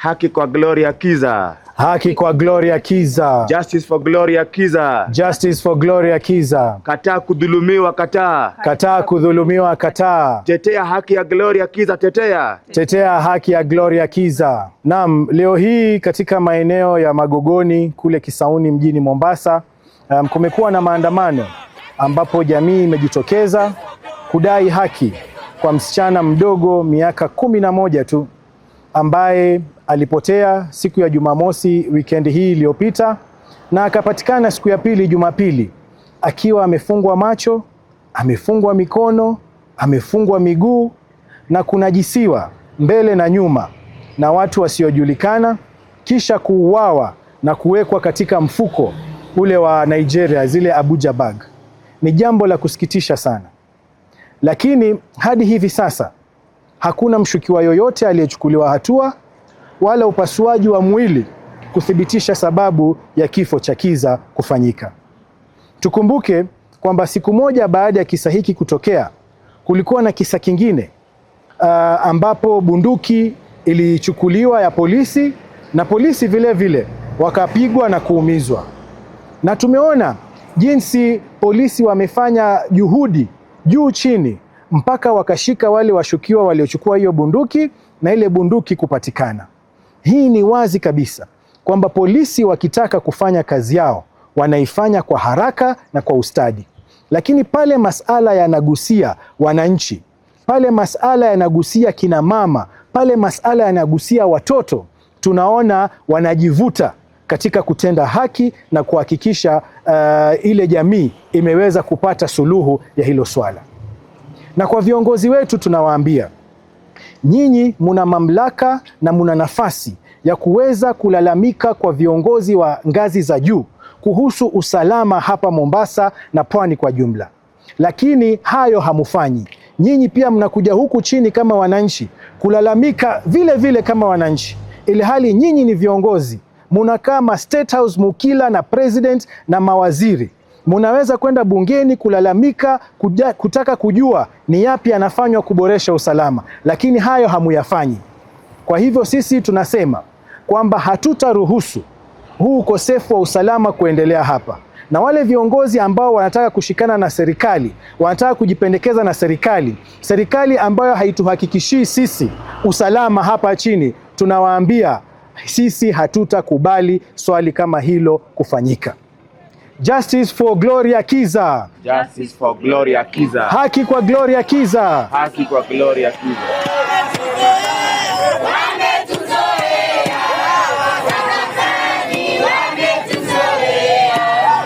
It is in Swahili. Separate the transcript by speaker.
Speaker 1: Haki kwa Gloria Kiza.
Speaker 2: Haki kwa Gloria Kiza.
Speaker 1: Justice for Gloria Kiza.
Speaker 2: Justice for Gloria Kiza.
Speaker 1: Kataa kudhulumiwa, kataa.
Speaker 2: Kataa kudhulumiwa, kataa.
Speaker 1: Tetea haki ya Gloria Kiza, tetea.
Speaker 2: Tetea haki ya Gloria Kiza. Naam, leo hii katika maeneo ya Magogoni kule Kisauni mjini Mombasa, kumekuwa na maandamano ambapo jamii imejitokeza kudai haki kwa msichana mdogo miaka 11 tu ambaye alipotea siku ya Jumamosi wikendi hii iliyopita na akapatikana siku ya pili Jumapili akiwa amefungwa macho, amefungwa mikono, amefungwa miguu na kunajisiwa mbele na nyuma na watu wasiojulikana, kisha kuuawa na kuwekwa katika mfuko ule wa Nigeria, zile Abuja bag. Ni jambo la kusikitisha sana, lakini hadi hivi sasa hakuna mshukiwa yoyote aliyechukuliwa hatua wala upasuaji wa mwili kuthibitisha sababu ya kifo cha Kiza kufanyika. Tukumbuke kwamba siku moja baada ya kisa hiki kutokea, kulikuwa na kisa kingine ambapo bunduki ilichukuliwa ya polisi na polisi vile vile wakapigwa na kuumizwa. Na tumeona jinsi polisi wamefanya juhudi juu chini mpaka wakashika wale washukiwa waliochukua hiyo bunduki na ile bunduki kupatikana. Hii ni wazi kabisa kwamba polisi wakitaka kufanya kazi yao wanaifanya kwa haraka na kwa ustadi, lakini pale masala yanagusia wananchi, pale masala yanagusia kina mama, pale masala yanagusia watoto, tunaona wanajivuta katika kutenda haki na kuhakikisha ile jamii imeweza kupata suluhu ya hilo swala. Na kwa viongozi wetu tunawaambia, nyinyi muna mamlaka na muna nafasi ya kuweza kulalamika kwa viongozi wa ngazi za juu kuhusu usalama hapa Mombasa na pwani kwa jumla. Lakini hayo hamufanyi. Nyinyi pia mnakuja huku chini kama wananchi kulalamika vile vile kama wananchi, ili hali nyinyi ni viongozi. Munakaa ma State House mukila na president na mawaziri. Munaweza kwenda bungeni kulalamika, kutaka kujua ni yapi yanafanywa kuboresha usalama, lakini hayo hamuyafanyi. Kwa hivyo sisi tunasema kwamba hatutaruhusu huu ukosefu wa usalama kuendelea hapa. Na wale viongozi ambao wanataka kushikana na serikali, wanataka kujipendekeza na serikali ambayo haituhakikishii sisi usalama hapa chini, tunawaambia sisi hatutakubali swali kama hilo kufanyika. Justice for Gloria Kiza.
Speaker 1: Justice for Gloria Kiza.
Speaker 2: Haki kwa Gloria Kiza.
Speaker 1: Haki kwa Gloria Kiza.